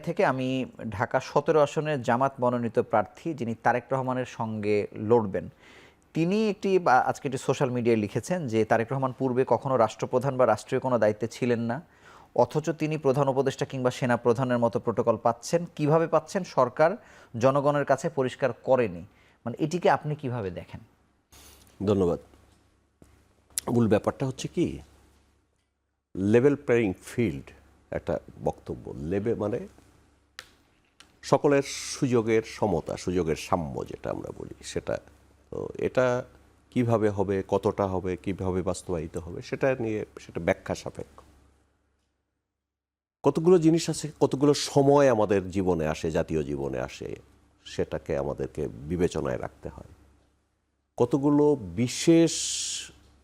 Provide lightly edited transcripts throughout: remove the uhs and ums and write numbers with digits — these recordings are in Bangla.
থেকে আমি ঢাকা ১৭ আসনের জামাত মনোনীত প্রার্থী যিনি তারেক রহমানের সঙ্গে লড়বেন, তিনি আজকে একটি সোশ্যাল মিডিয়ায় লিখেছেন যে তারেক রহমান পূর্বে কখনো রাষ্ট্রপ্রধান বা রাষ্ট্রীয় কোনো দায়িত্বে ছিলেন না, অথচ তিনি প্রধান উপদেষ্টা কিংবা সেনা প্রধানের মতো প্রোটোকল পাচ্ছেন। কিভাবে পাচ্ছেন? সরকার জনগণের কাছে পরিষ্কার করেনি। মানে এটিকে আপনি কিভাবে দেখেন? ধন্যবাদ। মূল ব্যাপারটা হচ্ছে কি, লেভেল প্লেয়িং ফিল্ড একটা বক্তব্য। মানে সকলের সুযোগের সমতা, সুযোগের সাম্য যেটা আমরা বলি, সেটা তো এটা কিভাবে হবে, কতটা হবে, কিভাবে বাস্তবায়িত হবে, সেটা নিয়ে সেটা ব্যাখ্যা সাপেক্ষ। কতগুলো জিনিস আছে, কতগুলো সময় আমাদের জীবনে আসে, জাতীয় জীবনে আসে, সেটাকে আমাদেরকে বিবেচনায় রাখতে হয়। কতগুলো বিশেষ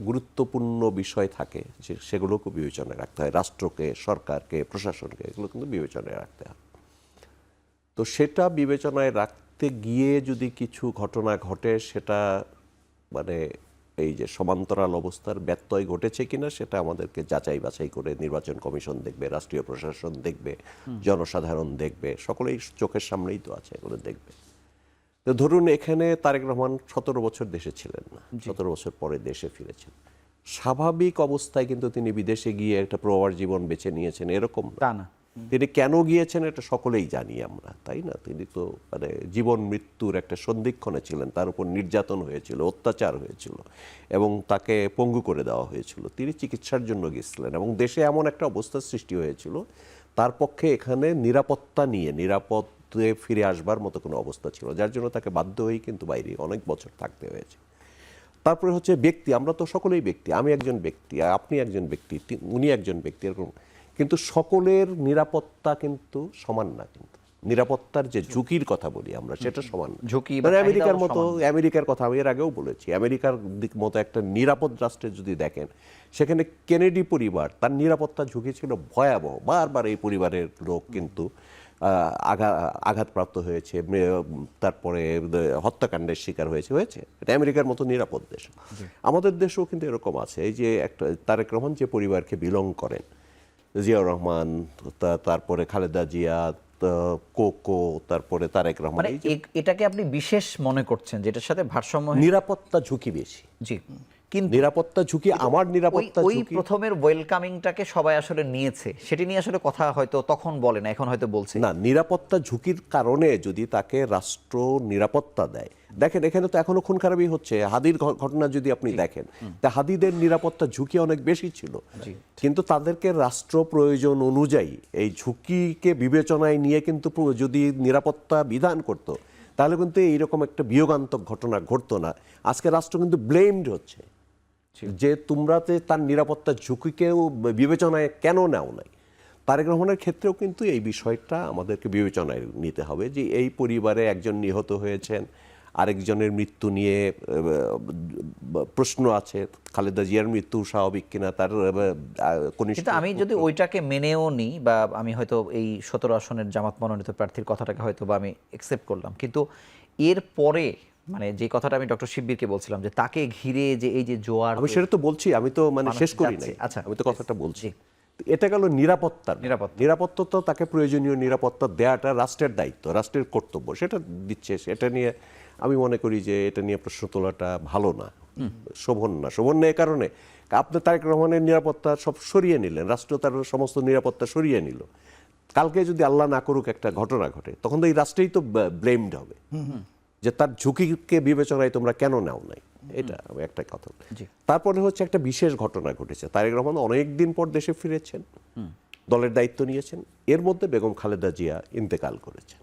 গুরুত্বপূর্ণ বিষয় থাকে সেগুলোকে বিবেচনায় রাখতে হয়। রাষ্ট্রকে, সরকারকে, প্রশাসনকে, এগুলো কিন্তু বিবেচনায় রাখতে হয়। তো সেটা বিবেচনায় রাখতে গিয়ে যদি কিছু ঘটনা ঘটে, সেটা মানে এই যে সমান্তরাল অবস্থার ব্যত্যয় ঘটেছে কিনা, সেটা আমাদেরকে যাচাই বাছাই করে নির্বাচন কমিশন দেখবে, রাষ্ট্রীয় প্রশাসন দেখবে, জনসাধারণ দেখবে, সকলেই চোখের সামনেই তো আছে, এগুলো দেখবে। তো ধরুন, এখানে তারেক রহমান 17 বছর দেশে ছিলেন না, 17 বছর পরে দেশে ফিরেছেন। স্বাভাবিক অবস্থায় কিন্তু তিনি বিদেশে গিয়ে একটা প্রবাস জীবন বেছে নিয়েছেন এরকম না। তিনি কেন গিয়েছেন এটা সকলেই জানি আমরা, তাই না? তিনি তো মানে জীবন মৃত্যুর একটা সন্ধিক্ষণে ছিলেন, তার উপর নির্যাতন হয়েছিল, অত্যাচার হয়েছিল এবং তাকে পঙ্গু করে দেওয়া হয়েছিল। তিনি চিকিৎসার জন্য গিয়েছিলেন এবং দেশে এমন একটা অবস্থার সৃষ্টি হয়েছিল, তার পক্ষে এখানে নিরাপত্তা নিয়ে নিরাপদে ফিরে আসবার মতো কোনো অবস্থা ছিল, যার জন্য তাকে বাধ্য হয়েই কিন্তু বাইরে অনেক বছর থাকতে হয়েছে। তারপরে হচ্ছে ব্যক্তি, আমরা তো সকলেই ব্যক্তি, আমি একজন ব্যক্তি, আপনি একজন ব্যক্তি, উনি একজন ব্যক্তি, এরকম। কিন্তু সকলের নিরাপত্তা কিন্তু সমান না। কিন্তু নিরাপত্তার যে ঝুঁকির কথা বলি আমরা, সেটা সমান না। ঝুঁকি আমেরিকার মতো, আমেরিকার কথা আমি এর আগেও বলেছি, আমেরিকার মতো একটা নিরাপদ রাষ্ট্রে যদি দেখেন, সেখানে কেনেডি পরিবার, তার নিরাপত্তা ঝুঁকি ছিল ভয়াবহ। বারবার এই পরিবারের লোক কিন্তু আঘাতপ্রাপ্ত হয়েছে, তারপরে হত্যাকাণ্ডের শিকার হয়েছে। এটা আমেরিকার মতো নিরাপদ দেশ। আমাদের দেশেও কিন্তু এরকম আছে। এই যে একটা তারেক রহমান যে পরিবারকে বিলং করেন, জিয়াউর রহমান, তারপরে খালেদা জিয়া, কোকো, তারপরে তারেক রহমান, মানে এটাকে আপনি বিশেষ মনে করছেন, যেটার সাথে ভারসাম্য নিরাপত্তা ঝুঁকি বেশি। জি, কিন্তু নিরাপত্তা ঝুঁকি, আমার নিরাপত্তা ওই ঝুঁকি প্রথমের ওয়েলকামিংটাকে সবাই আসলে নিয়েছে, সেটি নিয়ে আসলে কথা হয়তো তখন বলে না, এখন হয়তো বলছে না। নিরাপত্তা ঝুঁকির কারণে যদি তাকে রাষ্ট্র নিরাপত্তা দেয়, দেখেন এখানে তো এখনো খুন খারাপই হচ্ছে। হাদির ঘটনা যদি আপনি দেখেন, তা হাদিদের নিরাপত্তা ঝুঁকি অনেক বেশি ছিল, কিন্তু তাদেরকে রাষ্ট্র প্রয়োজন অনুযায়ী এই ঝুঁকিকে বিবেচনায় নিয়ে কিন্তু যদি নিরাপত্তা বিধান করত, তাহলে কিন্তু এইরকম একটা বিয়োগান্তক ঘটনা ঘটতো না। আজকে রাষ্ট্র কিন্তু ব্লেমড হচ্ছে যে তোমরাতে তার নিরাপত্তা ঝুঁকিকেও বিবেচনায় কেন নেও নাই। তারেক রহমানের ক্ষেত্রেও কিন্তু এই বিষয়টা আমাদেরকে বিবেচনায় নিতে হবে, যে এই পরিবারে একজন নিহত হয়েছেন, আরেকজনের মৃত্যু নিয়ে প্রশ্ন আছে। খালেদা জিয়ার মৃত্যু স্বাভাবিক কিনা, তার কনিষ্ঠ। কিন্তু আমি যদি ওইটাকে মেনেও নিই, বা আমি হয়তো এই 17 আসনের জামাত মনোনীত প্রার্থীর কথাটাকে হয়তো বা আমি একসেপ্ট করলাম, কিন্তু এর পরে মানে যে কথাটা আমি ডক্টর শিববীরকে বলছিলাম, যে তাকে ঘিরে যে এই যে জোয়ার, আমি সেটা তো বলছি, আমি তো মানে শেষ করি নাই। আচ্ছা, আমি তো কথাটা বলছি। এটা গেল নিরাপত্তা তো তাকে প্রয়োজনীয় নিরাপত্তা দেওয়াটা রাষ্ট্রের দায়িত্ব, রাষ্ট্রের কর্তব্য, সেটা দিচ্ছে। সেটা নিয়ে আমি মনে করি যে এটা নিয়ে প্রশ্ন তোলাটা ভালো না, শোভন না। এ কারণে আপনি তারেক রহমানের নিরাপত্তা সব সরিয়ে নিলেন, রাষ্ট্র তার সমস্ত নিরাপত্তা সরিয়ে নিল। কালকে যদি আল্লাহ না করুক একটা ঘটনা ঘটে, তখন তো এই রাষ্ট্রেই তো ব্লেমড হবে যে তার ঝুঁকিকে বিবেচনায় তোমরা কেন নাও নাই। এটা আমি একটা কথা। তারপরে হচ্ছে একটা বিশেষ ঘটনা ঘটেছে। তারেক রহমান অনেক দিন পর দেশে ফিরেছেন, দলের দায়িত্ব নিয়েছেন, এর মধ্যে বেগম খালেদা জিয়া ইন্তেকাল করেছেন।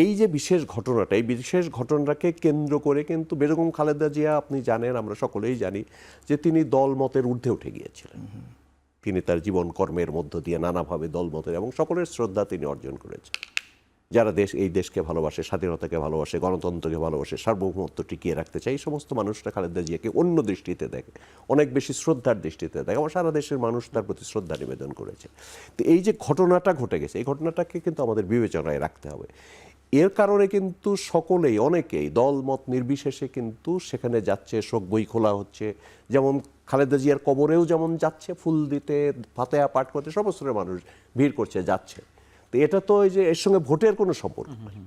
এই যে বিশেষ ঘটনাটা, এই বিশেষ ঘটনাটাকে কেন্দ্র করে কিন্তু বেগম খালেদা জিয়া, আপনি জানেন, আমরা সকলেই জানি, যে তিনি দল মতের ঊর্ধ্বে উঠে গিয়েছিলেন। তিনি তার জীবন কর্মের মধ্য দিয়ে নানাভাবে দল মতের এবং সকলের শ্রদ্ধা তিনি অর্জন করেছেন। যারা এই দেশকে ভালোবাসে, স্বাধীনতাকে ভালোবাসে, গণতন্ত্রকে ভালোবাসে, সার্বভৌমত্ব টিকিয়ে রাখতে চাই, এই সমস্ত মানুষরা খালেদা জিয়াকে অন্য দৃষ্টিতে দেখে, অনেক বেশি শ্রদ্ধার দৃষ্টিতে দেখে। আমার সারা দেশের মানুষ তার প্রতি শ্রদ্ধা নিবেদন করেছে। তো এই যে ঘটনাটা ঘটে গেছে, এই ঘটনাটাকে কিন্তু আমাদের বিবেচনায় রাখতে হবে। এর কারণে কিন্তু সকলেই, অনেকেই দলমত নির্বিশেষে কিন্তু সেখানে যাচ্ছে, শোক বই খোলা হচ্ছে। যেমন খালেদা জিয়ার কবরেও যেমন যাচ্ছে ফুল দিতে, ফাতেহা পাঠ করতে, সমস্ত মানুষ ভিড় করছে, যাচ্ছে। তো এটা তো ওই যে এর সঙ্গে ভোটের কোনো সম্পর্ক নেই।